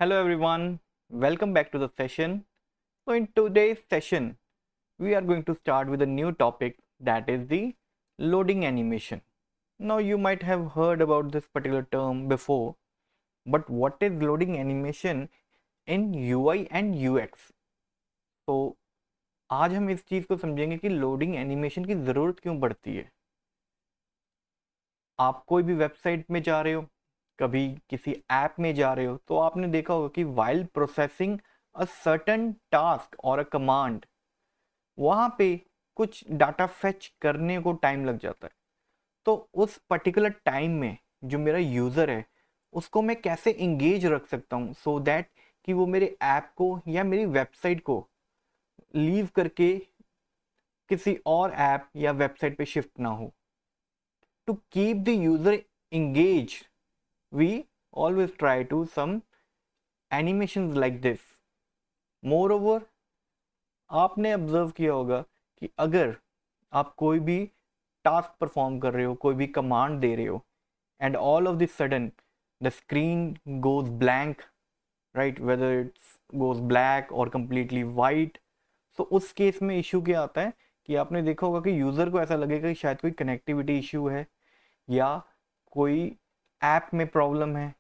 Hello everyone, welcome back to the session. So in today's session, we are going to start with a new topic, that is the loading animation. Now you might have heard about this particular term before, but what is loading animation in UI and UX? तो आज हम इस चीज़ को समझेंगे कि loading animation की ज़रूरत क्यों पड़ती है। आप कोई भी वेबसाइट में जा रहे हो, कभी किसी ऐप में जा रहे हो, तो आपने देखा होगा कि while processing a certain task और अ कमांड, वहाँ पे कुछ डाटा फेच करने को टाइम लग जाता है। तो उस पर्टिकुलर टाइम में जो मेरा यूज़र है उसको मैं कैसे इंगेज रख सकता हूँ सो दैट कि वो मेरे ऐप को या मेरी वेबसाइट को लीव करके किसी और ऐप या वेबसाइट पे शिफ्ट ना हो। To keep the user engaged, we always try to some animations like this. Moreover, आपने ऑब्जर्व किया होगा कि अगर आप कोई भी टास्क परफॉर्म कर रहे हो, कोई भी कमांड दे रहे हो, and all of this sudden the screen goes blank, right, whether it's goes black और कंप्लीटली वाइट, तो उस केस में इशू क्या आता है कि आपने देखा होगा कि यूज़र को ऐसा लगेगा कि शायद कोई कनेक्टिविटी इशू है या कोई ऐप में प्रॉब्लम है।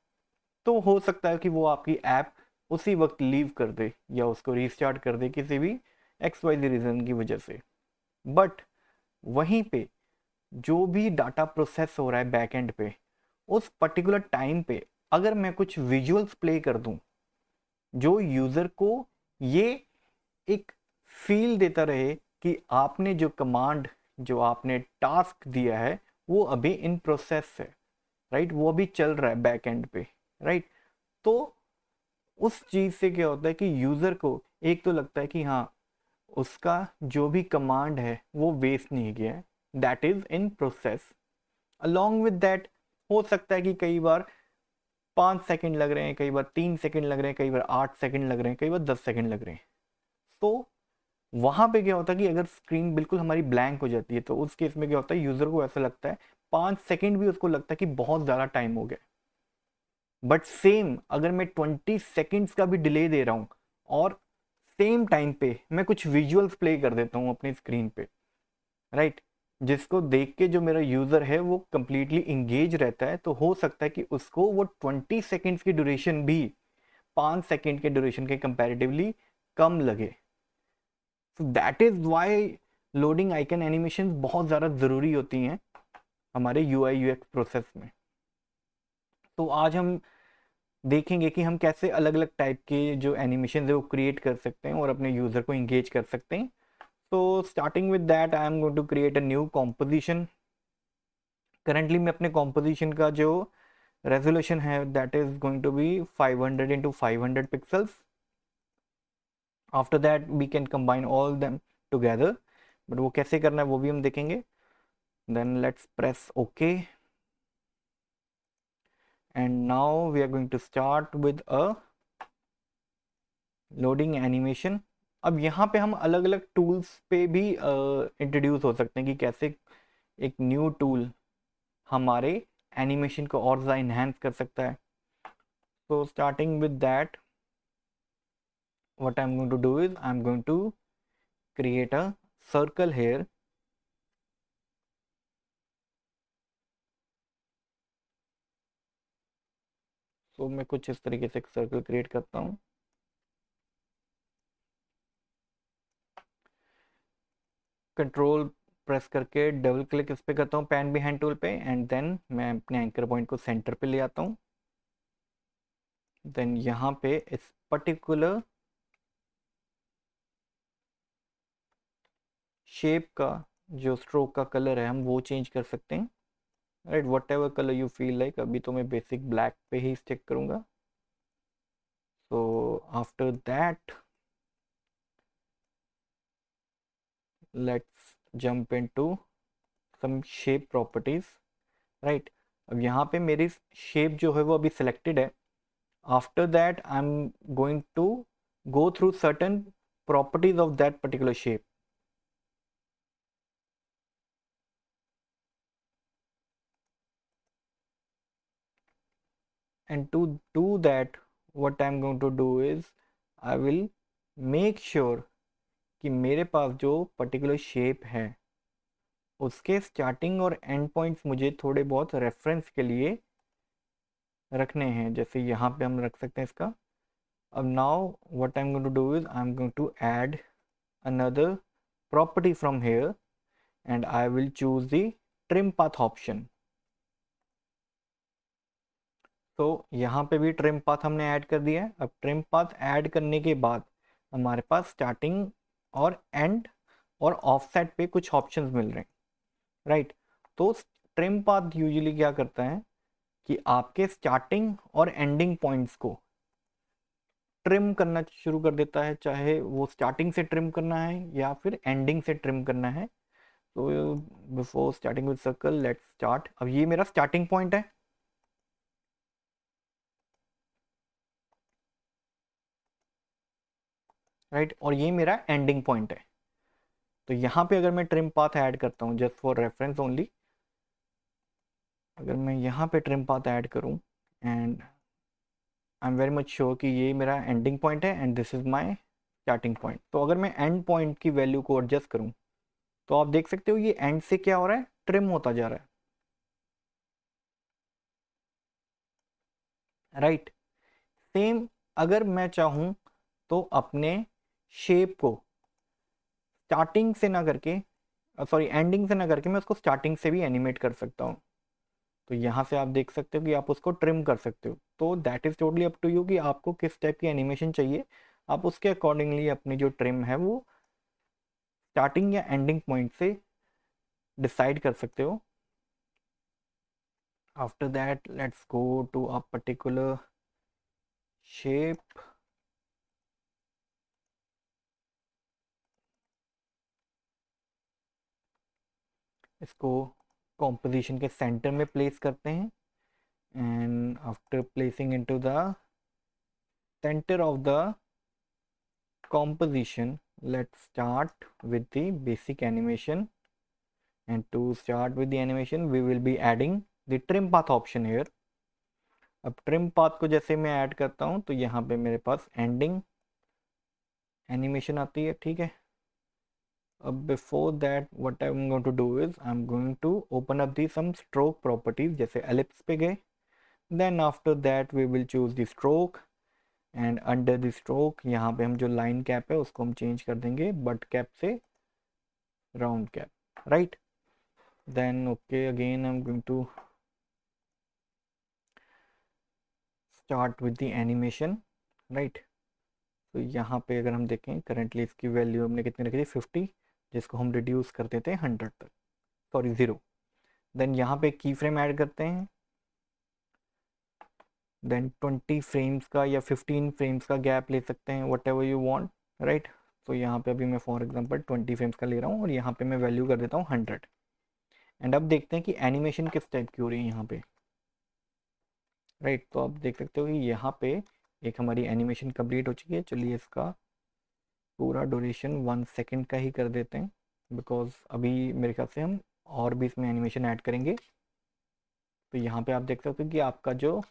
तो हो सकता है कि वो आपकी ऐप उसी वक्त लीव कर दे या उसको रीस्टार्ट कर दे किसी भी एक्स वाई रीज़न की वजह से। बट वहीं पे जो भी डाटा प्रोसेस हो रहा है बैक एंड पे, उस पर्टिकुलर टाइम पे अगर मैं कुछ विजुअल्स प्ले कर दूं जो यूज़र को ये एक फील देता रहे कि आपने जो कमांड, जो आपने टास्क दिया है वो अभी इन प्रोसेस है, राइट, वो अभी चल रहा है बैक एंड पे, राइट। तो उस चीज़ से क्या होता है कि यूज़र को एक तो लगता है कि हाँ, उसका जो भी कमांड है वो वेस्ट नहीं गया है, that is in process. Along with that हो सकता है कि कई बार 5 सेकंड लग रहे हैं, कई बार 3 सेकंड लग रहे हैं, कई बार 8 सेकंड लग रहे हैं, कई बार 10 सेकंड लग रहे हैं। तो वहाँ पे क्या होता है कि अगर स्क्रीन बिल्कुल हमारी ब्लैंक हो जाती है तो उस केस में क्या होता है, यूज़र को ऐसा लगता है 5 सेकंड भी उसको लगता है कि बहुत ज़्यादा टाइम हो गया। बट सेम अगर मैं 20 सेकेंड्स का भी डिले दे रहा हूँ और सेम टाइम पे मैं कुछ विजुअल्स प्ले कर देता हूँ अपनी स्क्रीन पे, राइट, जिसको देख के जो मेरा यूज़र है वो कंप्लीटली इंगेज रहता है, तो हो सकता है कि उसको वो 20 सेकेंड्स की ड्यूरेशन भी 5 सेकेंड के ड्यूरेशन के कंपैरेटिवली कम लगे। So that is why loading icon animation बहुत ज़्यादा ज़रूरी होती हैं हमारे you I you x process में। तो आज हम देखेंगे कि हम कैसे अलग अलग टाइप के जो एनिमेशन है वो क्रिएट कर सकते हैं और अपने यूज़र को इंगेज कर सकते हैं। तो starting with that I am going to create a new composition. Currently मैं अपने कॉम्पोजिशन का जो रेजोल्यूशन है that is going to be 500 into 500 pixels. After that we can combine all them together, but वो कैसे करना है वो भी हम देखेंगे। Then let's press okay and now we are going to start with a loading animation. अब यहाँ पे हम अलग अलग टूल्स पे भी इंट्रोड्यूस हो सकते हैं कि कैसे एक न्यू टूल हमारे एनिमेशन को और ज़्यादा इन्हेंस कर सकता है। So starting with that, what I'm going to do is I'm going to create a circle here. So मैं कुछ इस तरीके से एक सर्कल क्रिएट करता हूँ। कंट्रोल प्रेस करके डबल क्लिक इस पे करता हूँ पैन बिहाइंड टूल पे, एंड देन मैं अपने एंकर पॉइंट को सेंटर पे ले आता हूँ। देन यहाँ पे इस पर्टिकुलर शेप का जो स्ट्रोक का कलर है हम वो चेंज कर सकते हैं, right, whatever colour you feel like. अभी तो मैं बेसिक ब्लैक पे ही स्टिक करूँगा। So after that let's jump into some shape properties, right. अब यहाँ पे मेरी शेप जो है वो अभी सिलेक्टेड है। After that I am going to go through certain properties of that particular shape. And to do that what I am going to do is I will make sure कि मेरे पास जो particular shape है उसके starting और and points मुझे थोड़े बहुत reference के लिए रखने हैं। जैसे यहाँ पे हम रख सकते हैं इसका। अब now what I am going to do is I am going to add another property from here and I will choose the trim path option। तो यहाँ पे भी ट्रिम पाथ हमने ऐड कर दिया है। अब ट्रिम पाथ ऐड करने के बाद हमारे पास स्टार्टिंग और एंड और ऑफसेट पे कुछ ऑप्शंस मिल रहे हैं, राइट। तो ट्रिम पाथ यूजुअली क्या करता है कि आपके स्टार्टिंग और एंडिंग पॉइंट्स को ट्रिम करना शुरू कर देता है, चाहे वो स्टार्टिंग से ट्रिम करना है या फिर एंडिंग से ट्रिम करना है। तो before starting with circle let's start. अब ये मेरा स्टार्टिंग पॉइंट है, राइट, और ये मेरा एंडिंग पॉइंट है। तो यहाँ पे अगर मैं ट्रिम पाथ ऐड करता हूँ जस्ट फॉर रेफरेंस ओनली, अगर मैं यहाँ पे ट्रिम पाथ ऐड करूँ and I am very much sure कि ये मेरा एंडिंग पॉइंट है and this is my starting point. तो अगर मैं एंड पॉइंट की वैल्यू को एडजस्ट करूँ तो आप देख सकते हो ये एंड से क्या हो रहा है, ट्रिम होता जा रहा है, राइट। सेम अगर मैं चाहूँ तो अपने शेप को स्टार्टिंग से ना करके, सॉरी एंडिंग से ना करके, मैं उसको स्टार्टिंग से भी एनिमेट कर सकता हूँ। तो यहाँ से आप देख सकते हो कि आप उसको ट्रिम कर सकते हो। तो that is totally up to you कि आपको किस टाइप की एनिमेशन चाहिए। आप उसके अकॉर्डिंगली अपनी जो ट्रिम है वो स्टार्टिंग या एंडिंग पॉइंट से डिसाइड कर सकते हो। After that let's go to a particular shape. इसको कॉम्पोजिशन के सेंटर में प्लेस करते हैं and after placing into the centre of the composition, let's start with the basic animation, and to start with the animation we will be adding the trim path option here। अब trim path को जैसे मैं add करता हूँ तो यहाँ पे मेरे पास एंडिंग एनिमेशन आती है, ठीक है। अब before that what I am going to do is I am going to open up the some stroke properties, जैसे एलिप्स पे गए, then after that we will choose the stroke and under the stroke यहाँ पे हम जो line cap है उसको हम चेंज कर देंगे बट कैप से round cap, right. Then okay, again I'm going to start with the animation, right। तो यहाँ पे अगर हम देखें करेंटली इसकी वैल्यू हमने कितनी रखी थी 50, जिसको हम रिड्यूस कर देते हैं 100 तक, सॉरी 0। देन यहाँ पे की फ्रेम ऐड करते हैं, देन 20 फ्रेम्स का या 15 फ्रेम्स का गैप ले सकते हैं, what ever you want, right. तो यहाँ पे अभी मैं फॉर एग्जांपल 20 फ्रेम्स का ले रहा हूँ और यहाँ पे मैं वैल्यू कर देता हूँ 100। एंड अब देखते हैं कि एनिमेशन किस टाइप की हो रही है यहाँ पे, राइट। तो आप देख सकते हो कि यहाँ पे एक हमारी एनिमेशन कंप्लीट हो चुकी है। चलिए इसका पूरा ड्यूरेशन 1 सेकेंड का ही कर देते हैं, बिकॉज अभी मेरे ख्याल से हम और भी इसमें एनिमेशन ऐड करेंगे। तो यहाँ पे आप देख सकते हो कि आपका जो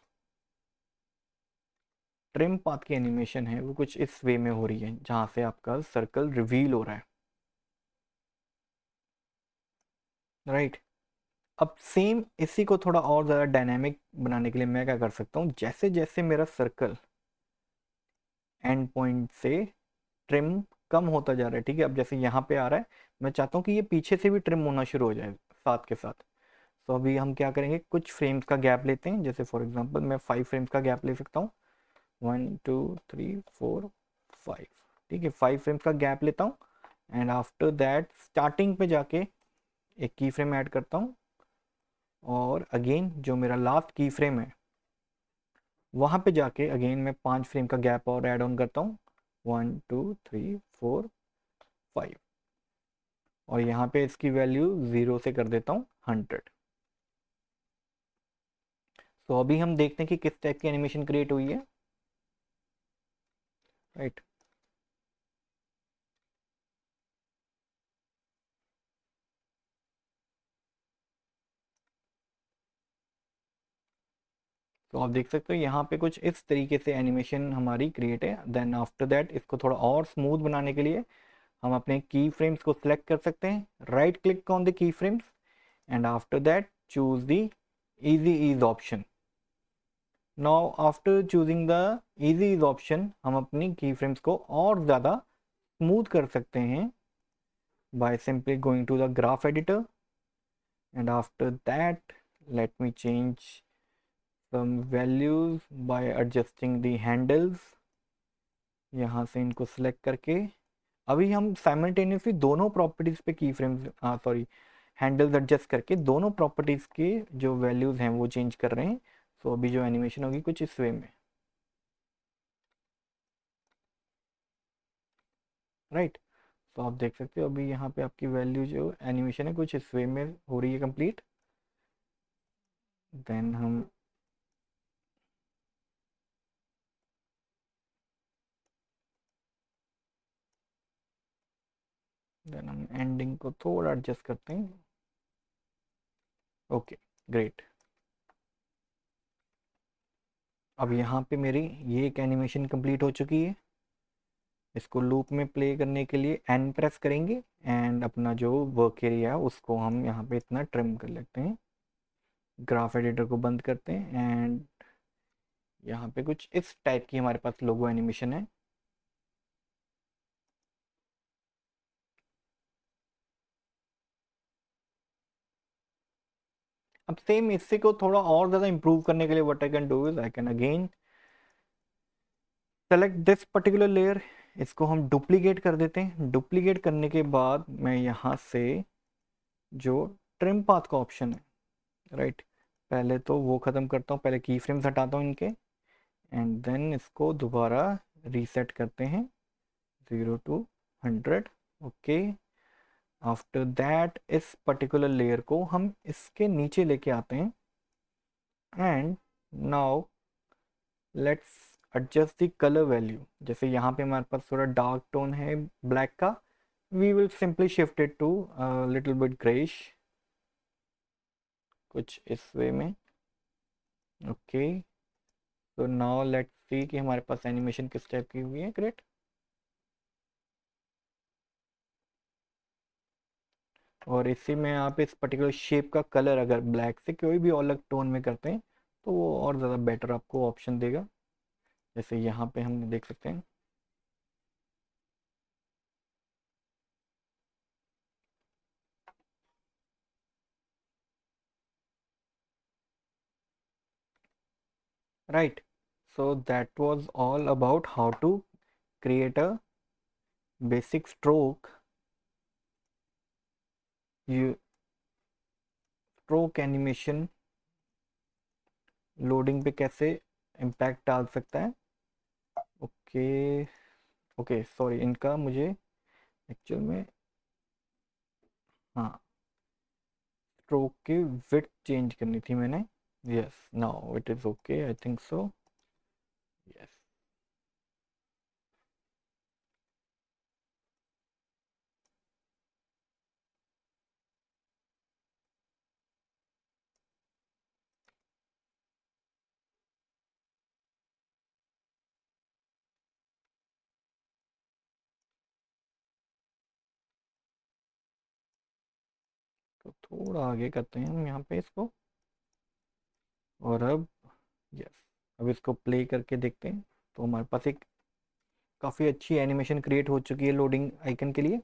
ट्रिम पाथ की एनिमेशन है वो कुछ इस वे में हो रही है, जहाँ से आपका सर्कल रिवील हो रहा है, राइट। अब सेम इसी को थोड़ा और ज़्यादा डायनामिक बनाने के लिए मैं क्या कर सकता हूँ, जैसे जैसे मेरा सर्कल एंड पॉइंट से ट्रिम कम होता जा रहा है, ठीक है। अब जैसे यहाँ पे आ रहा है, मैं चाहता हूँ कि ये पीछे से भी ट्रिम होना शुरू हो जाए साथ के साथ। तो अभी हम क्या करेंगे, कुछ फ्रेम्स का गैप लेते हैं, जैसे फॉर एग्जांपल मैं 5 फ्रेम्स का गैप ले सकता हूँ, 1 2 3 4 5, ठीक है। 5 फ्रेम्स का गैप लेता हूँ एंड आफ्टर दैट स्टार्टिंग पे जाके एक की फ्रेम ऐड करता हूँ और अगेन जो मेरा लास्ट की फ्रेम है वहाँ पे जाके अगेन मैं 5 फ्रेम का गैप और ऐड ऑन करता हूँ, 1 2 3 4 5, और यहाँ पे इसकी वैल्यू 0 से कर देता हूँ 100। तो अभी हम देखते हैं कि किस टाइप की एनिमेशन क्रिएट हुई है, राइट। तो आप देख सकते हो यहाँ पे कुछ इस तरीके से एनिमेशन हमारी क्रिएट है। देन आफ्टर दैट इसको थोड़ा और स्मूथ बनाने के लिए हम अपने की फ्रेम्स को सिलेक्ट कर सकते हैं, right click on the key frames and after that choose the easy ease option. Now after choosing the easy ease option हम अपनी की फ्रेम्स को और ज़्यादा स्मूथ कर सकते हैं by simply going to the graph editor, and after that let me change some values by adjusting the handles। यहाँ से इनको सेलेक्ट करके अभी हम साइमल्टेनियसली दोनों प्रॉपर्टीज पे की फ्रेम्स सॉरी हैंडल्स एडजस्ट करके दोनों प्रॉपर्टीज के जो वैल्यूज हैं वो चेंज कर रहे हैं। सो अभी जो एनिमेशन होगी कुछ इस वे में, राइट। तो आप देख सकते हो अभी यहाँ पे आपकी वैल्यू जो एनिमेशन है कुछ इस वे में हो रही है कंप्लीट। देन हम एंडिंग को थोड़ा एडजस्ट करते हैं। Okay great. अब यहाँ पे मेरी ये एक एनिमेशन कंप्लीट हो चुकी है। इसको लूप में प्ले करने के लिए एन प्रेस करेंगे एंड अपना जो वर्क एरिया है उसको हम यहाँ पे इतना ट्रिम कर लेते हैं। ग्राफ एडिटर को बंद करते हैं एंड यहाँ पे कुछ इस टाइप की हमारे पास लोगो एनिमेशन है। अब सेम इससे को थोड़ा और ज़्यादा इंप्रूव करने के लिए what I can do is I can again select this particular layer. इसको हम डुप्लीकेट कर देते हैं। डुप्लीकेट करने के बाद मैं यहाँ से जो ट्रिम पाथ का ऑप्शन है, राइट, पहले तो वो ख़त्म करता हूँ, पहले की फ्रेम्स हटाता हूँ इनके एंड देन इसको दोबारा रीसेट करते हैं 0 to 100। ओके, आफ्टर दैट इस पर्टिकुलर लेयर को हम इसके नीचे लेके आते हैं and now let's adjust the colour value. जैसे यहाँ पे हमारे पास थोड़ा डार्क टोन है ब्लैक का, we will simply shift it to little bit greyish, कुछ इस वे में। ओके, तो नाउ लेट्स सी कि हमारे पास एनिमेशन किस टाइप की हुई है। ग्रेट। और इसी में आप इस पर्टिकुलर शेप का कलर अगर ब्लैक से कोई भी अलग टोन में करते हैं तो वो और ज़्यादा बेटर आपको ऑप्शन देगा। जैसे यहाँ पे हम देख सकते हैं, राइट। So that was all about how to create a basic stroke you stroke animation लोडिंग पे कैसे इम्पैक्ट डाल सकता है। ओके ओके सॉरी, इनका मुझे एक्चुअल में हाँ स्ट्रोक की विड्थ चेंज करनी थी मैंने। Yes now it is okay, I think so. Yes, तो थोड़ा आगे करते हैं हम यहाँ पे इसको। और अब यस, अब इसको प्ले करके देखते हैं। तो हमारे पास एक काफ़ी अच्छी एनिमेशन क्रिएट हो चुकी है लोडिंग आइकन के लिए।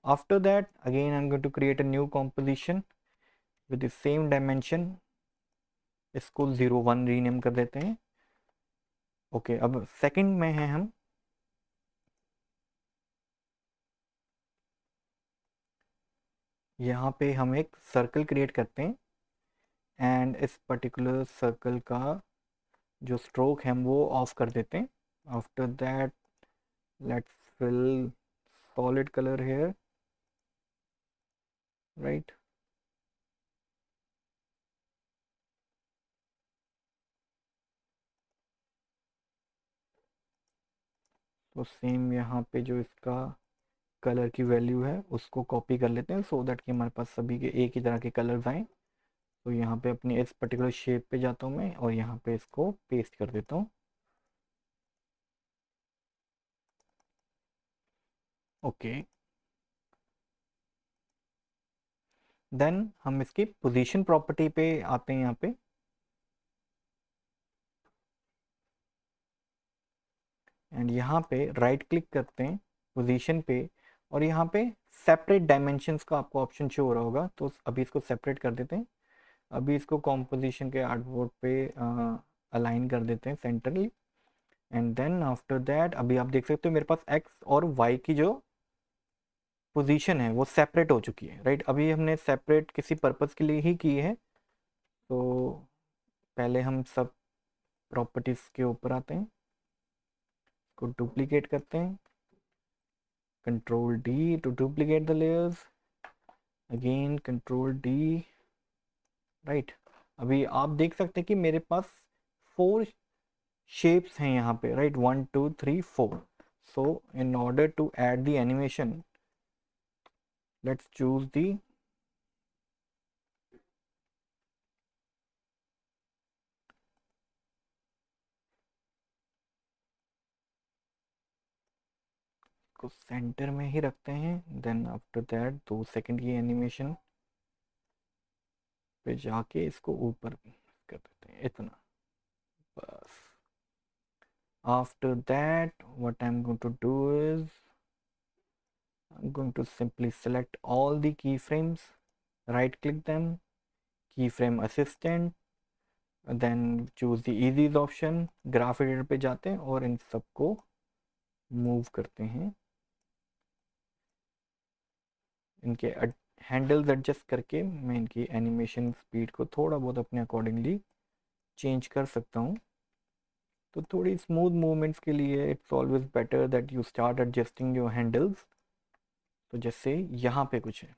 After that again I am going to create a new composition with the same dimension. इसको 01 रीनेम कर देते हैं। ओके, अब सेकंड में है हम। यहाँ पे हम एक सर्कल क्रिएट करते हैं एंड इस पर्टिकुलर सर्कल का जो स्ट्रोक है हम वो ऑफ कर देते हैं। After that let's fill solid colour here, right. तो सेम यहाँ पे जो इसका कलर की वैल्यू है उसको कॉपी कर लेते हैं सो दैट कि हमारे पास सभी के एक ही तरह के कलर्स आएँ। तो यहाँ पे अपनी इस पर्टिकुलर शेप पे जाता हूँ मैं और यहाँ पे इसको पेस्ट कर देता हूँ। ओके, देन हम इसकी पोजीशन प्रॉपर्टी पे आते हैं यहाँ पे। एंड यहाँ पे राइट क्लिक करते हैं पोजीशन पे और यहाँ पे सेपरेट डायमेंशंस का आपको ऑप्शन शो हो रहा होगा, तो अभी इसको सेपरेट कर देते हैं। अभी इसको कॉम्पोजिशन के आर्टबोर्ड पे अलाइन कर देते हैं सेंटरली। एंड देन आफ्टर दैट अभी आप देख सकते हो मेरे पास एक्स और वाई की जो पोजीशन है वो सेपरेट हो चुकी है, राइट। अभी हमने सेपरेट किसी पर्पस के लिए ही की है। तो पहले हम सब प्रॉपर्टीज के ऊपर आते हैं, को डुप्लीकेट करते हैं, control D to duplicate the layers, again control D, right. अभी आप देख सकते हैं कि मेरे पास 4 शेप्स हैं यहाँ पे, right, 1 2 3 4। So in order to add the animation, let's choose the को सेंटर में ही रखते हैं। देन आफ्टर दैट 2 सेकंड की एनिमेशन पे जाके इसको ऊपर कर देते हैं, इतना बस। After that what I am going to do is I'm going to simply select all the keyframes, right click them, keyframe assistant, then choose the ease option, graph editor पे जाते हैं और इन सबको मूव करते हैं। इनके हैंडल्स एडजस्ट करके मैं इनकी एनिमेशन स्पीड को थोड़ा बहुत अपने अकॉर्डिंगली चेंज कर सकता हूँ। तो थोड़ी स्मूथ मूवमेंट्स के लिए it's always better that you start adjusting your handles. तो जैसे यहाँ पे कुछ है,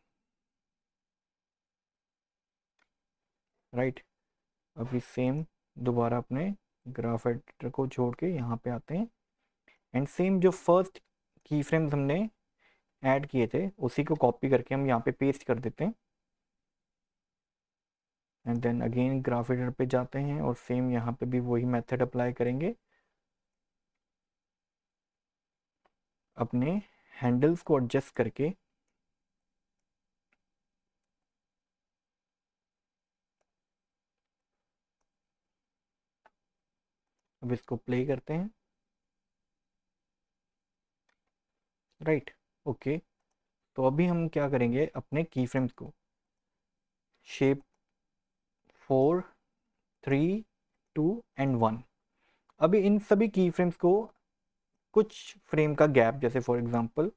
राइट। अभी सेम दोबारा अपने ग्राफ एडिटर को छोड़ के यहाँ पे आते हैं एंड सेम जो फर्स्ट की फ्रेम्स हमने ऐड किए थे उसी को कॉपी करके हम यहाँ पे पेस्ट कर देते हैं। And then again graph editor पे जाते हैं और सेम यहाँ पे भी वही मेथड अप्लाई करेंगे। अपने हैंडल्स को एडजस्ट करके अब इसको प्ले करते हैं, राइट। ओके, तो अभी हम क्या करेंगे, अपने की फ्रेम्स को शेप 4 3 2 एंड 1, अभी इन सभी की फ्रेम्स को कुछ फ्रेम का गैप, जैसे फॉर एग्जांपल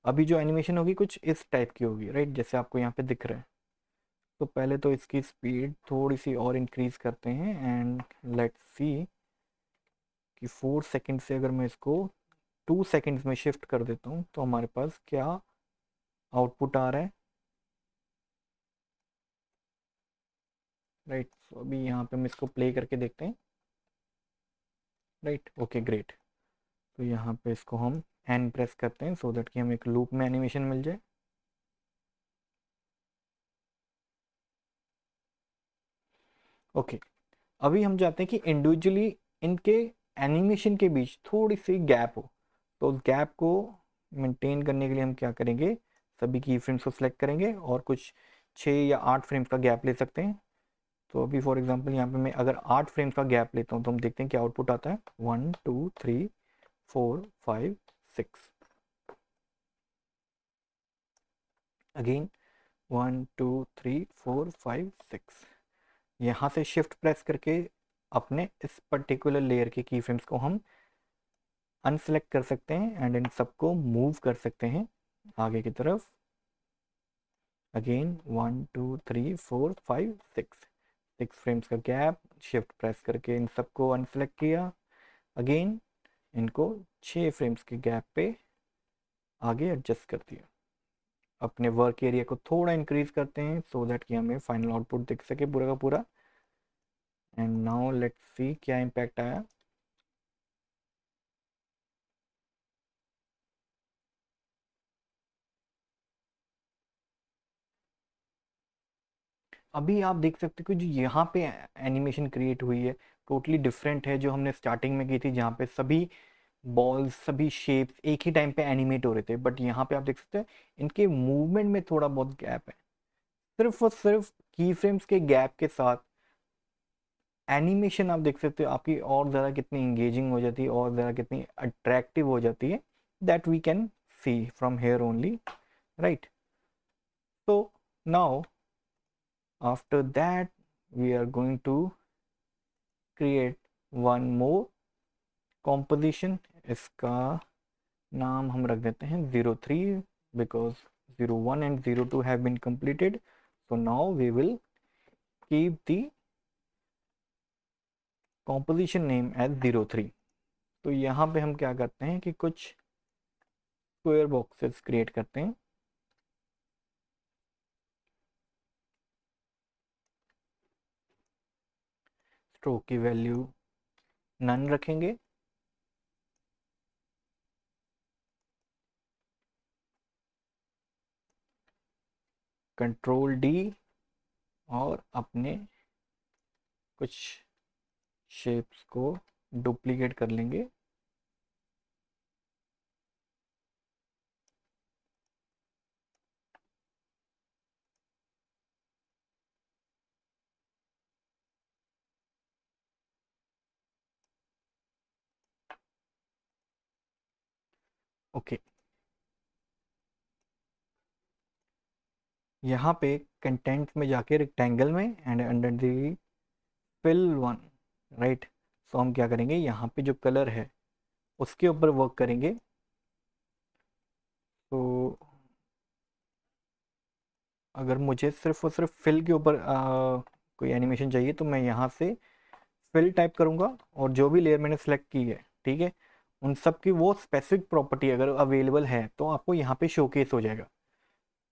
अभी जो एनिमेशन होगी कुछ इस टाइप की होगी, राइट, जैसे आपको यहाँ पे दिख रहा है। तो पहले तो इसकी स्पीड थोड़ी सी और इंक्रीज करते हैं एंड लेट्स सी कि 4 सेकंड से अगर मैं इसको 2 सेकंड्स में शिफ्ट कर देता हूँ तो हमारे पास क्या आउटपुट आ रहा है, राइट। तो अभी यहाँ पे हम इसको प्ले करके देखते हैं, राइट। Okay great. तो यहाँ पे इसको हम एन प्रेस करते हैं सो दैट कि हमें एक लूप में एनिमेशन मिल जाए। ओके, अभी हम चाहते हैं कि इंडिविजुअली इनके एनिमेशन के बीच थोड़ी सी गैप हो। तो उस गैप को मेंटेन करने के लिए हम क्या करेंगे, सभी की फ्रेम्स को सिलेक्ट करेंगे और कुछ 6 या 8 फ्रेम्स का गैप ले सकते हैं। तो अभी फॉर एग्जांपल यहाँ पे मैं अगर 8 फ्रेम्स का गैप लेता हूँ तो हम देखते हैं क्या आउटपुट आता है, 1 2 3 4 5 6, अगेन 1 2 3 4 5 6। यहाँ से शिफ्ट प्रेस करके अपने इस पर्टिकुलर लेयर के की फ्रेम्स को हम अनसेलेक्ट कर सकते हैं एंड इन सबको मूव कर सकते हैं आगे की तरफ। अगेन 1 2 3 4 5 6 फ्रेम्स का गैप, शिफ्ट प्रेस करके इन सबको अनसेलेक्ट किया, अगेन इनको 6 फ्रेम्स के गैप पे आगे एडजस्ट कर दिया। अपने वर्क एरिया को थोड़ा इंक्रीज करते हैं सो दैट कि हमें फाइनल आउटपुट दिख सके पूरा का पूरा। एंड नाउ लेट्स सी क्या इम्पैक्ट आया। अभी आप देख सकते हो कि जो यहाँ पे एनिमेशन क्रिएट हुई है टोटली डिफरेंट है जो हमने स्टार्टिंग में की थी, जहाँ पे सभी बॉल्स सभी शेप्स एक ही टाइम पे एनिमेट हो रहे थे। बट यहाँ पे आप देख सकते हैं इनके मूवमेंट में थोड़ा बहुत गैप है। सिर्फ और सिर्फ की फ्रेम्स के गैप के साथ एनिमेशन आप देख सकते हो आपकी और ज़्यादा कितनी इंगेजिंग हो जाती है, और ज़्यादा कितनी अट्रैक्टिव हो जाती है। That we can see from here only, right? So now after that we are going to create one more composition. इसका नाम हम रख देते हैं 03 because 01 and 02 have been completed. So now we will keep the composition name as 03. तो यहाँ पे हम क्या करते हैं कि कुछ स्क्वायर बॉक्सेस क्रिएट करते हैं। स्ट्रोक की वैल्यू नन रखेंगे। कंट्रोल डी और अपने कुछ शेप्स को डुप्लीकेट कर लेंगे। ओके, यहाँ पे कंटेंट में जाके रेक्टेंगल में and under the fill one, right? So हम क्या करेंगे, यहाँ पे जो कलर है उसके ऊपर वर्क करेंगे। तो अगर मुझे सिर्फ और सिर्फ फिल के ऊपर कोई एनिमेशन चाहिए तो मैं यहाँ से फिल टाइप करूँगा और जो भी लेयर मैंने सेलेक्ट की है, ठीक है, उन सब की वो स्पेसिफिक प्रॉपर्टी अगर अवेलेबल है तो आपको यहाँ पे शोकेस हो जाएगा।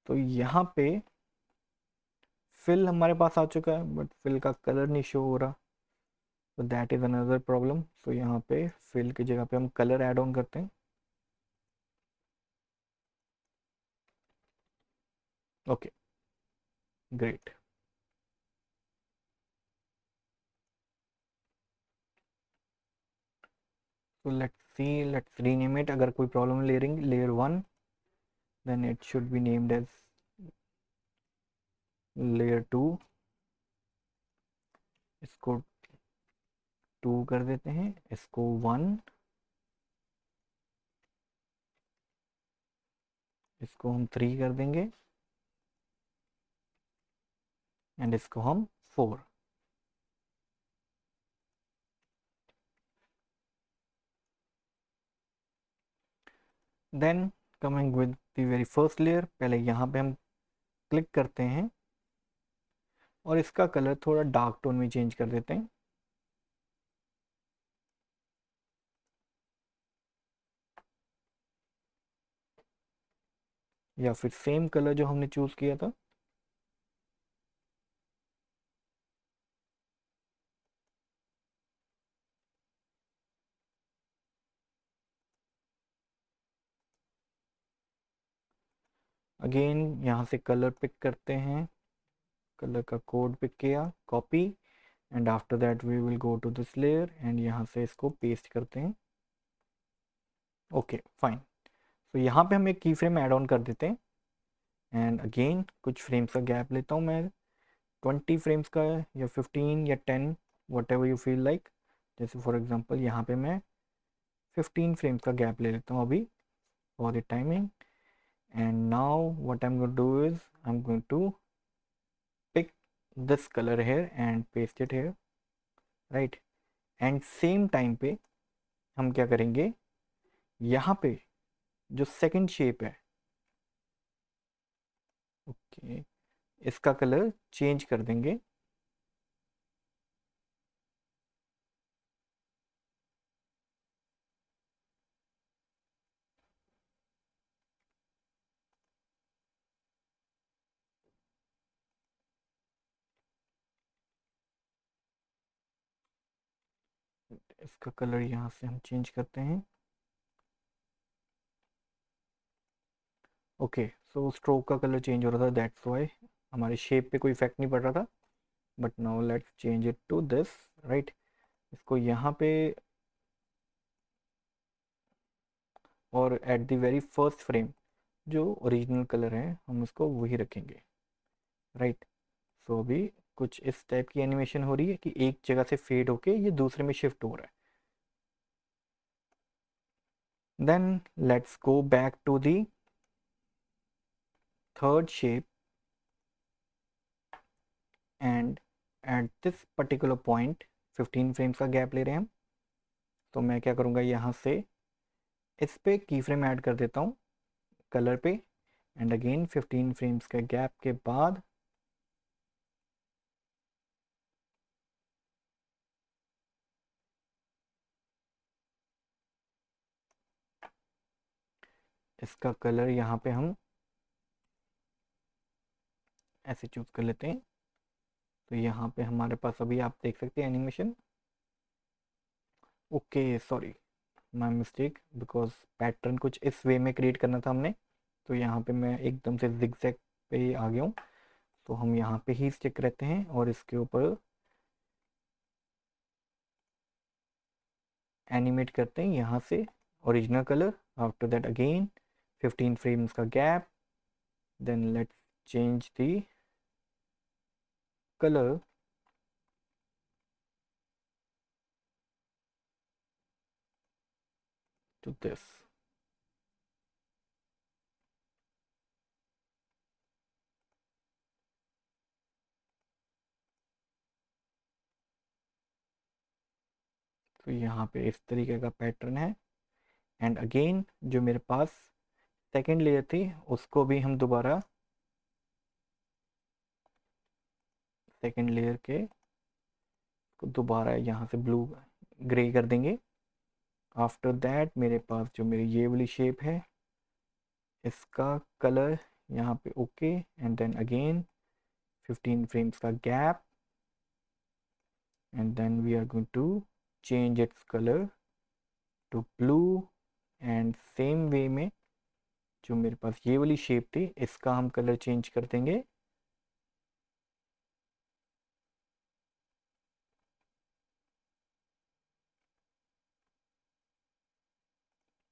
तो यहाँ पे फिल हमारे पास आ चुका है बट फिल का कलर नहीं शो हो रहा, तो दैट इज़ अनदर प्रॉब्लम। सो यहाँ पे फिल की जगह पे हम कलर ऐड ऑन करते हैं। Okay, great. So let's see, let's rename it. अगर कोई प्रॉब्लम है layer one, then it should be named as layer two. इसको टू कर देते हैं, इसको वन, इसको हम थ्री कर देंगे एंड इसको हम four. Then coming with the very first layer, पहले यहाँ पे हम क्लिक करते हैं और इसका कलर थोड़ा डार्क टोन में चेंज कर देते हैं। या फिर सेम कलर जो हमने चूज किया था। अगेन यहाँ से कलर पिक करते हैं, कलर का कोड पिक किया, copy, and after that we will go to this layer and यहाँ से इसको पेस्ट करते हैं। Okay fine. तो यहाँ पे हम एक की फ्रेम ऐड ऑन कर देते हैं एंड अगेन कुछ फ्रेम्स का गैप लेता हूँ मैं, 20 फ्रेम्स का या 15 या 10, what ever you feel like. जैसे फॉर एग्जांपल यहाँ पे मैं 15 फ्रेम्स का गैप ले लेता हूँ अभी for the timing. And now what I am going to do is I am going to pick this colour here and paste it here, right? And same time पे हम क्या करेंगे, यहाँ पे जो सेकंड शेप है, ओके, इसका colour change कर देंगे। इसका कलर यहाँ से हम चेंज करते हैं। ओके, सो स्ट्रोक का कलर चेंज हो रहा था, दैट्स वाई हमारे शेप पे कोई इफेक्ट नहीं पड़ रहा था। But now let's change it to this, right. इसको यहाँ पे और at the very first frame जो ओरिजिनल कलर है हम उसको वही रखेंगे, राइट। सो अभी कुछ इस टाइप की एनिमेशन हो रही है कि एक जगह से फेड होके ये दूसरे में शिफ्ट हो रहा है। Then let's go back to the third shape and at this particular point 15 frames का गैप ले रहे हैं हम। तो मैं क्या करूँगा, यहाँ से इस पे की फ्रेम ऐड कर देता हूँ कलर पे, एंड अगेन 15 फ्रेम्स के गैप के बाद इसका कलर यहाँ पे हम ऐसे चूज कर लेते हैं। तो यहाँ पे हमारे पास अभी आप देख सकते हैं animation. Okay, sorry, my mistake, because pattern कुछ इस वे में क्रिएट करना था हमने। तो यहाँ पे मैं एकदम से जिगजैग पे आ गया हूँ। तो हम यहाँ पे ही स्टिक रहते हैं और इसके ऊपर एनिमेट करते हैं यहाँ से original colour. After that again 15 frames का gap, then let's change the colour to this। तो यहाँ पे इस तरीके का पैटर्न है। एंड अगेन जो मेरे पास सेकेंड लेयर थी उसको भी हम दोबारा सेकेंड लेयर के को दोबारा यहाँ से ब्लू ग्रे कर देंगे। आफ्टर दैट मेरे पास जो मेरी ये वाली शेप है इसका कलर यहाँ पे okay, and then again 15 frames का gap, and then we are going to change its colour to blue. And same way में जो मेरे पास ये वाली शेप थी इसका हम कलर चेंज कर देंगे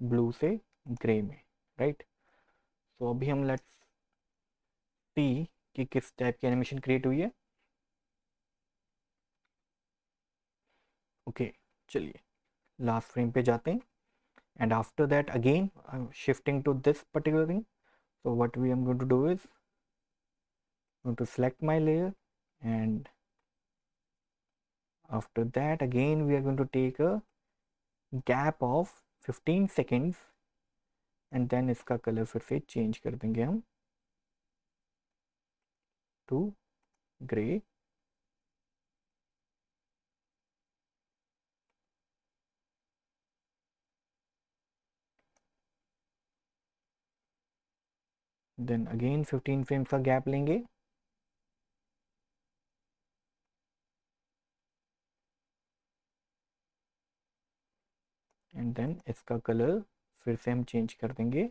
ब्लू से ग्रे में, राइट। तो अभी हम लेट्स सी कि किस टाइप की एनिमेशन क्रिएट हुई है। ओके, चलिए लास्ट फ्रेम पे जाते हैं। And after that again shifting to this particular thing. so what we am going to do is going to select my layer, and after that again we are going to take a gap of 15 seconds, and then इसका colour फिर से change कर देंगे हम to grey. Then again 15 frames का gap लेंगे, and then इसका colour फिर से हम चेंज कर देंगे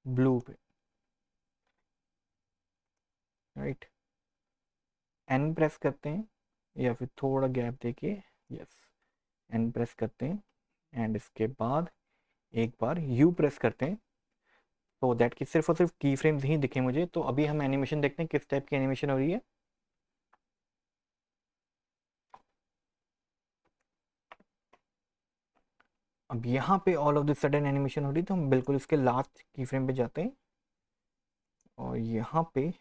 ब्लू पे, राइट। एन प्रेस करते हैं या फिर थोड़ा गैप देके, यस, एन प्रेस करते हैं, एंड इसके बाद एक बार यू प्रेस करते हैं तो दैट कि सिर्फ और सिर्फ की फ्रेम्स ही दिखे मुझे। तो अभी हम एनिमेशन देखते हैं किस टाइप की एनिमेशन हो रही है। अब यहाँ पे all of the sudden animation हो रही है, तो हम बिल्कुल इसके लास्ट की फ्रेम पे जाते हैं और यहाँ पे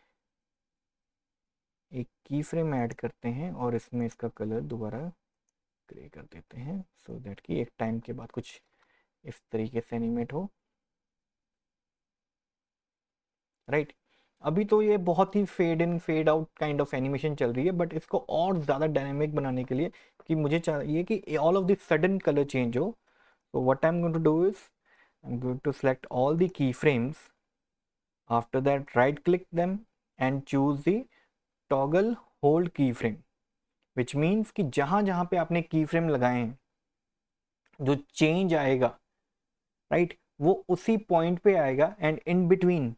एक की फ्रेम ऐड करते हैं और इसमें इसका कलर दोबारा ग्रे कर देते हैं सो दैट कि एक टाइम के बाद कुछ इस तरीके से एनिमेट हो, राइट। अभी तो ये बहुत ही fade in fade out kind of animation चल रही है, बट इसको और ज़्यादा डायनेमिक बनाने के लिए कि मुझे चाहिए कि all of the sudden colour change हो। So what I'm going to do is I'm going to select all the keyframes. After that, right click them and choose the toggle hold keyframe, which means कि जहाँ जहाँ पे आपने keyframe लगाए हैं जो change आएगा, right, वो उसी point पे आएगा, and in between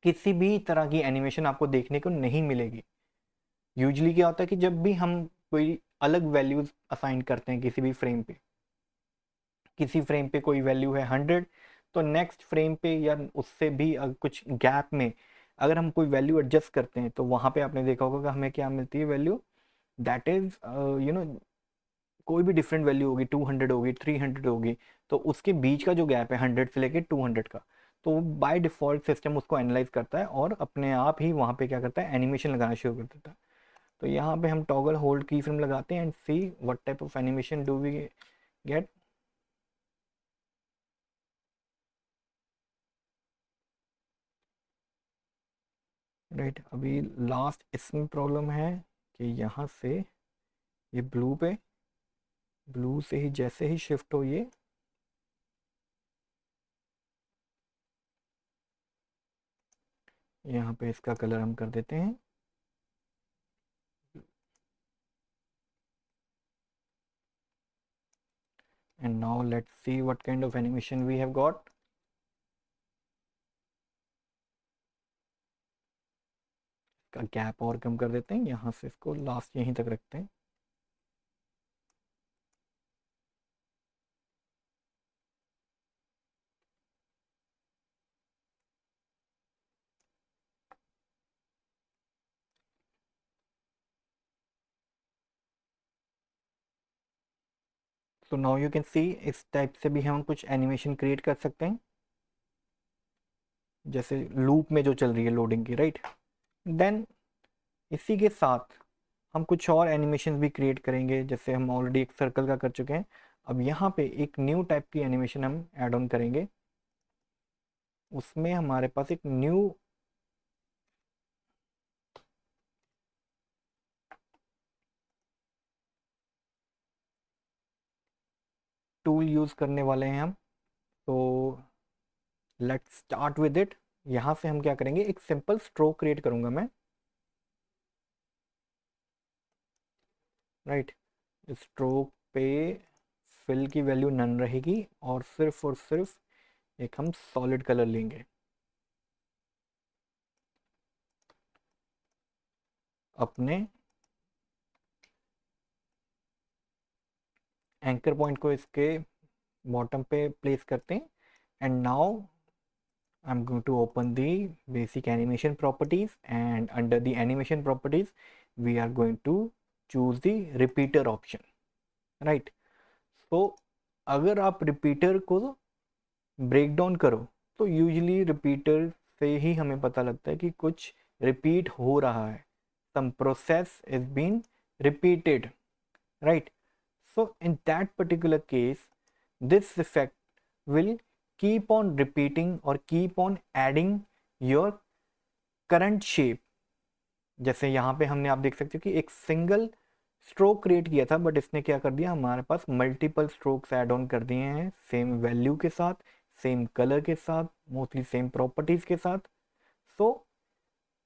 किसी भी तरह की एनिमेशन आपको देखने को नहीं मिलेगी। यूजली क्या होता है कि जब भी हम कोई अलग वैल्यूज असाइन करते हैं किसी भी फ्रेम पे, किसी फ्रेम पे कोई वैल्यू है 100, तो नेक्स्ट फ्रेम पे या उससे भी कुछ गैप में अगर हम कोई वैल्यू एडजस्ट करते हैं तो वहाँ पे आपने देखा होगा कि हमें क्या मिलती है value, that is you know कोई भी डिफरेंट वैल्यू होगी, 200 होगी, 300 होगी, तो उसके बीच का जो गैप है 100 से लेके 200 का, तो बाय डिफ़ॉल्ट सिस्टम उसको एनालाइज करता है और अपने आप ही वहाँ पे क्या करता है, एनिमेशन लगाना शुरू कर देता है। तो यहाँ पे हम टॉगल होल्ड की फ्रेम लगाते हैं and see what type of animation do we get. Right, अभी लास्ट इसमें प्रॉब्लम है कि यहाँ से ये ब्लू पे, ब्लू से ही जैसे ही शिफ्ट हो ये यहाँ पे इसका कलर हम कर देते हैं and now let's see what kind of animation we have got. का गैप और कम कर देते हैं, यहाँ से इसको लास्ट यहीं तक रखते हैं। तो नाउ यू कैन सी इस टाइप से भी हम कुछ एनिमेशन क्रिएट कर सकते हैं, जैसे लूप में जो चल रही है लोडिंग की, राइट। देन इसी के साथ हम कुछ और एनिमेशन भी क्रिएट करेंगे, जैसे हम ऑलरेडी एक सर्कल का कर चुके हैं। अब यहाँ पे एक न्यू टाइप की एनिमेशन हम ऐड ऑन करेंगे, उसमें हमारे पास एक न्यू टूल यूज़ करने वाले हैं हम। तो लेट्स स्टार्ट विद इट। यहाँ से हम क्या करेंगे, एक सिंपल स्ट्रोक क्रिएट करूँगा मैं, राइट। स्ट्रोक पे फिल की वैल्यू नन रहेगी और सिर्फ एक हम सॉलिड कलर लेंगे। अपने एंकर पॉइंट को इसके बॉटम पे प्लेस करते हैं and now I am going to open the basic animation properties and under the animation properties we are going to choose the repeater option, right. तो अगर आप रिपीटर को ब्रेक डाउन करो तो यूजली रिपीटर से ही हमें पता लगता है कि कुछ रिपीट हो रहा है, some process is being repeated, right? So in that particular case this effect will keep on repeating or keep on adding your current shape। जैसे यहाँ पे हमने, आप देख सकते हो कि एक सिंगल स्ट्रोक क्रिएट किया था, बट इसने क्या कर दिया, हमारे पास मल्टीपल स्ट्रोक्स ऐड ऑन कर दिए हैं, सेम वैल्यू के साथ, सेम कलर के साथ, मोस्टली सेम प्रॉपर्टीज के साथ। सो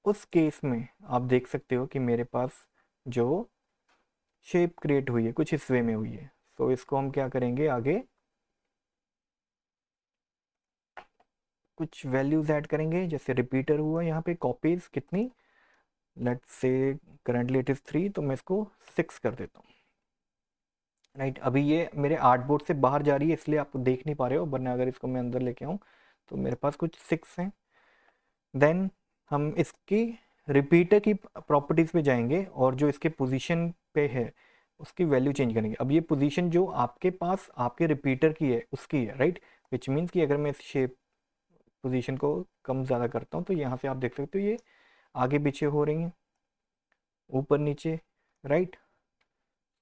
उस केस में आप देख सकते हो कि मेरे पास जो शेप क्रिएट हुई है कुछ इस वे में हुई है। सो इसको हम क्या करेंगे, आगे कुछ वैल्यूज ऐड करेंगे, जैसे रिपीटर हुआ यहाँ पे, कॉपीज कितनी, let's say currently it is 3, तो मैं इसको 6 कर देता हूँ, राइट। अभी ये मेरे आर्टबोर्ड से बाहर जा रही है इसलिए आप देख नहीं पा रहे हो, वरना अगर इसको मैं अंदर लेके आऊँ तो मेरे पास कुछ 6 हैं। देन हम इसकी रिपीटर की प्रॉपर्टीज पे जाएंगे और जो इसके पोजीशन पे है उसकी वैल्यू चेंज करेंगे। अब ये पोजीशन जो आपके पास आपके रिपीटर की है उसकी है, राइट, विच मीन्स कि अगर मैं इस शेप पोजीशन को कम ज़्यादा करता हूँ तो यहाँ से आप देख सकते हो ये आगे पीछे हो रही हैं, ऊपर नीचे, राइट।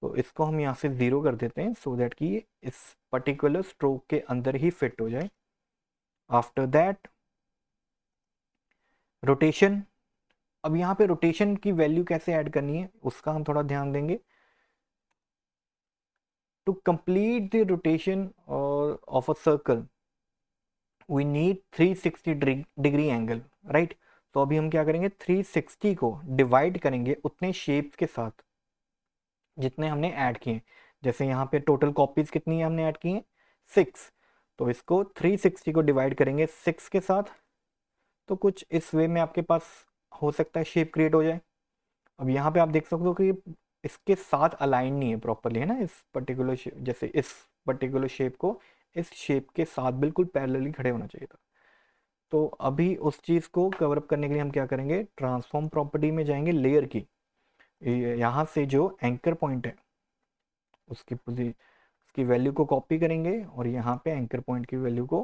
तो इसको हम यहाँ से 0 कर देते हैं सो दैट कि ये इस पर्टिकुलर स्ट्रोक के अंदर ही फिट हो जाए। आफ्टर दैट रोटेशन, अब यहाँ पे रोटेशन की वैल्यू कैसे ऐड करनी है उसका हम थोड़ा ध्यान देंगे। To complete the rotation of a circle we need 360 degree angle, right. तो अभी हम क्या करेंगे, 360 को डिवाइड करेंगे उतने शेप्स के साथ जितने हमने ऐड किए। जैसे यहाँ पे टोटल कॉपीज कितनी है हमने ऐड की हैं, 6, तो इसको 360 को डिवाइड करेंगे 6 के साथ, तो कुछ इस वे में आपके पास हो सकता है शेप क्रिएट हो जाए। अब यहाँ पे आप देख सकते हो कि इसके साथ अलाइन नहीं है प्रॉपरली, है ना, इस पर्टिकुलर शेप, जैसे इस पर्टिकुलर शेप को इस शेप के साथ बिल्कुल पैरेलली खड़े होना चाहिए था। तो अभी उस चीज़ को कवर अप करने के लिए हम क्या करेंगे, ट्रांसफॉर्म प्रॉपर्टी में जाएंगे, लेयर की यहाँ से जो एंकर पॉइंट है उसकी वैल्यू को कॉपी करेंगे और यहाँ पे एंकर पॉइंट की वैल्यू को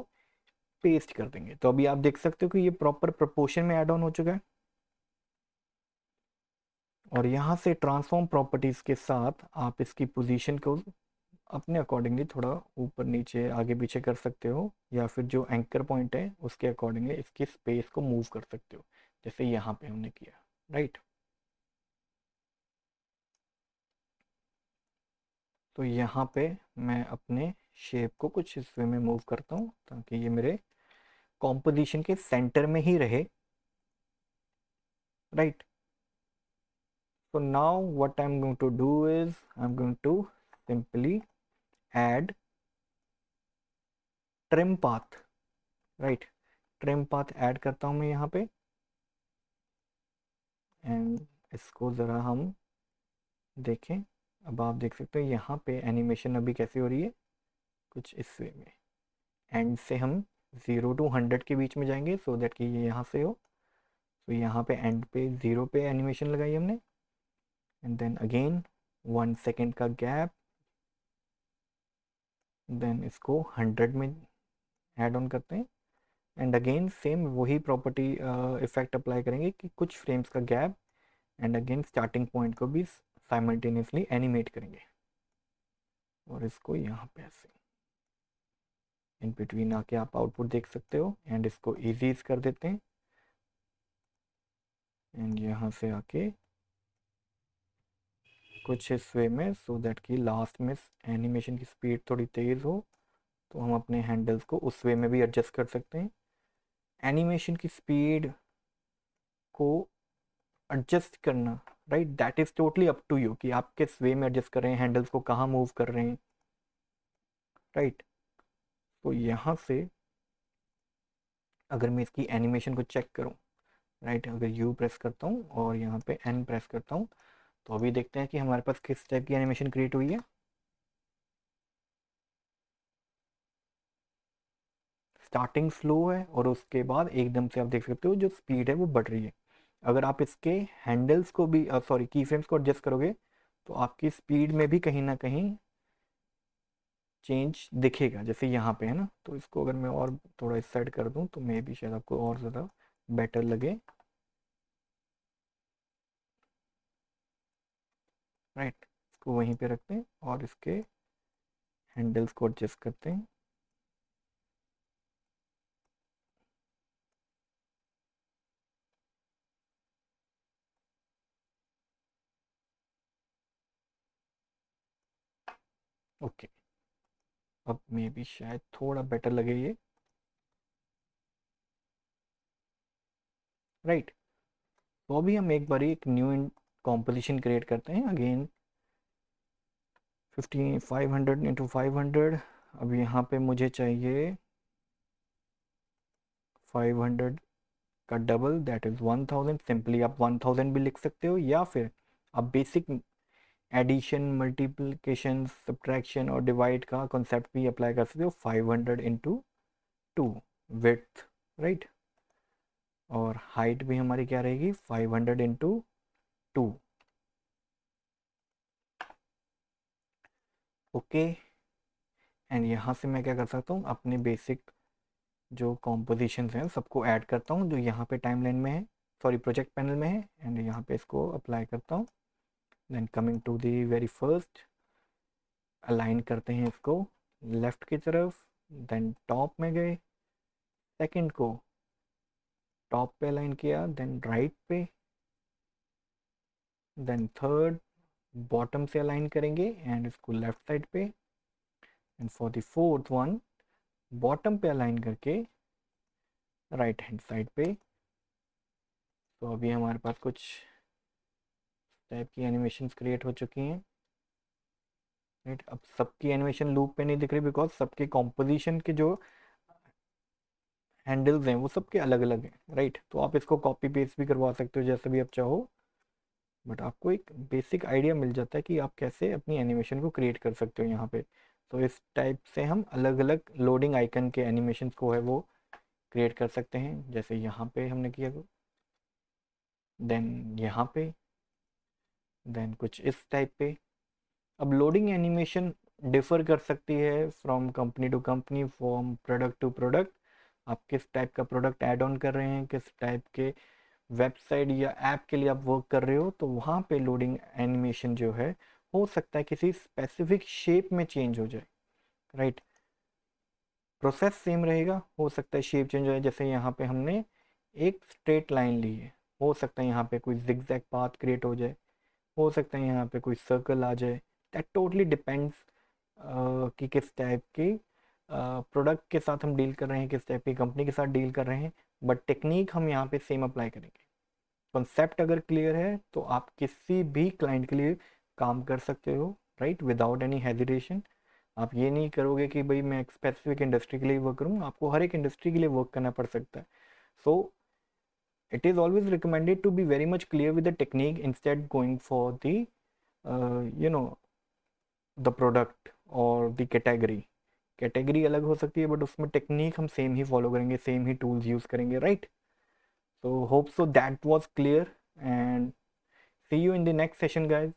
पेस्ट कर देंगे। तो अभी आप देख सकते हो कि ये प्रॉपर प्रोपोर्शन में ऐड ऑन हो चुका है। और यहाँ से ट्रांसफॉर्म प्रॉपर्टीज के साथ आप इसकी पोजीशन को अपने अकॉर्डिंगली थोड़ा ऊपर नीचे आगे पीछे कर सकते हो, या फिर जो एंकर पॉइंट है उसके अकॉर्डिंगली इसकी स्पेस को मूव कर सकते हो, जैसे यहाँ पे हमने किया, राइट। तो यहाँ पे मैं अपने शेप को कुछ इस वे में मूव करता हूँ ताकि ये मेरे कॉम्पोजिशन के सेंटर में ही रहे, right. So now what I'm going to do is I'm going to simply add trim path, right। trim path add करता हूँ मैं यहाँ पे, एंड इसको ज़रा हम देखें। अब आप देख सकते हो यहाँ पे एनिमेशन अभी कैसी हो रही है, कुछ इस वे में। एंड से हम 0 to 100 के बीच में जाएंगे सो दैट कि ये यहाँ से हो। तो यहाँ पे एंड पे 0 पे एनिमेशन लगाई हमने, एंड देन अगेन 1 सेकेंड का गैप, देन इसको 100 में ऐड ऑन करते हैं, एंड अगेन सेम वही प्रॉपर्टी इफेक्ट अप्लाई करेंगे कि कुछ फ्रेम्स का gap, and again starting point को भी साइमल्टेनियसली एनिमेट करेंगे। और इसको यहाँ पे ऐसे इन बिटवीन आके आप आउटपुट देख सकते हो, एंड इसको इजीज कर देते हैं, एंड यहाँ से आके कुछ इस वे में, सो दैट कि लास्ट में एनिमेशन की स्पीड थोड़ी तेज़ हो, तो हम अपने हैंडल्स को उस वे में भी एडजस्ट कर सकते हैं। एनिमेशन की स्पीड को एडजस्ट करना, right, that is totally up to you कि आप किस वे में एडजस्ट कर रहे हैं, हैंडल्स को कहाँ मूव कर रहे हैं, राइट। तो यहाँ से अगर मैं इसकी एनिमेशन को चेक करूँ, राइट, अगर यू प्रेस करता हूँ और यहाँ पे एन प्रेस करता हूँ, तो अभी देखते हैं कि हमारे पास किस टाइप की एनिमेशन क्रिएट हुई है। स्टार्टिंग स्लो है और उसके बाद एकदम से आप देख सकते हो जो स्पीड है वो बढ़ रही है। अगर आप इसके हैंडल्स को भी सॉरी की फ्रेम्स को एडजस्ट करोगे तो आपकी स्पीड में भी कहीं ना कहीं चेंज दिखेगा, जैसे यहाँ पे है ना। तो इसको अगर मैं और थोड़ा इस साइड कर दूँ तो मे भी शायद आपको और ज़्यादा बेटर लगे, राइट। इसको वहीं पे रखते हैं और इसके हैंडल्स को एडजस्ट करते हैं। ओके, अब मे भी शायद थोड़ा बेटर लगे ये, राइट। तो अभी हम एक बार एक न्यू कॉम्पोजिशन क्रिएट करते हैं अगेन 500 × 500। अब यहाँ पे मुझे चाहिए 500 का डबल, दैट इज़ 1000। सिंपली आप 1000 भी लिख सकते हो, या फिर आप बेसिक एडिशन, मल्टीप्लिकेशन, सब्ट्रैक्शन और डिवाइड का कॉन्सेप्ट भी अप्लाई कर सकते हो। 500 × 2 विड्थ, राइट। और हाइट भी हमारी क्या रहेगी, 500 × 2। ओके, एंड यहाँ से मैं क्या कर सकता हूँ, अपने बेसिक जो कॉम्पोजिशन हैं सबको ऐड करता हूँ जो यहाँ पे टाइमलाइन में है, सॉरी प्रोजेक्ट पैनल में है, एंड यहाँ पे इसको अप्लाई करता हूँ। Then coming to the very first, align करते हैं इसको लेफ्ट की तरफ, देन टॉप में गए, सेकंड को टॉप पे अलाइन किया, देन राइट पे, देन थर्ड बॉटम से अलाइन करेंगे एंड इसको लेफ्ट साइड पे, and for the fourth one bottom पे अलाइन करके राइट हैंड साइड पे। तो अभी हमारे पास कुछ टाइप की एनिमेशन क्रिएट हो चुकी हैं, राइट। अब सबकी एनिमेशन लूप पे नहीं दिख रही बिकॉज सबके कॉम्पोजिशन के जो हैंडल्स हैं वो सबके अलग अलग हैं, राइट। तो आप इसको कॉपी पेस्ट भी करवा सकते हो जैसे भी आप चाहो, बट आपको एक बेसिक आइडिया मिल जाता है कि आप कैसे अपनी एनिमेशन को क्रिएट कर सकते हो यहाँ पे। तो इस टाइप से हम अलग अलग लोडिंग आइकन के एनिमेशन को है वो क्रिएट कर सकते हैं, जैसे यहाँ पे हमने किया, देन यहाँ पे, देन कुछ इस टाइप पे। अब लोडिंग एनिमेशन डिफर कर सकती है from company to company, from product to product. आप किस टाइप का प्रोडक्ट ऐड ऑन कर रहे हैं, किस टाइप के वेबसाइट या ऐप के लिए आप वर्क कर रहे हो, तो वहाँ पे लोडिंग एनिमेशन जो है हो सकता है किसी स्पेसिफिक शेप में चेंज हो जाए, राइट। प्रोसेस सेम रहेगा, हो सकता है शेप चेंज हो जाए। जैसे यहाँ पे हमने एक स्ट्रेट लाइन ली है, हो सकता है यहाँ पे कोई जिगजैग पाथ क्रिएट हो जाए, हो सकता है यहाँ पे कोई सर्कल आ जाए। दैट टोटली डिपेंड्स कि किस टाइप की प्रोडक्ट के साथ हम डील कर रहे हैं, किस टाइप की कंपनी के साथ डील कर रहे हैं, बट टेक्निक हम यहाँ पे सेम अप्लाई करेंगे। कॉन्सेप्ट अगर क्लियर है तो आप किसी भी क्लाइंट के लिए काम कर सकते हो, राइट, विदाउट एनी हेजिटेशन। आप ये नहीं करोगे कि भाई मैं एक स्पेसिफिक इंडस्ट्री के लिए वर्क करूँ, आपको हर एक इंडस्ट्री के लिए वर्क करना पड़ सकता है। सो it is always recommended to be very much clear with the technique instead going for the you know the product or the category. Category अलग हो सकती है बट उसमें टेक्निक हम सेम ही फॉलो करेंगे, सेम ही टूल्स यूज करेंगे, right. So hope so that was clear, and see you in the next session guys.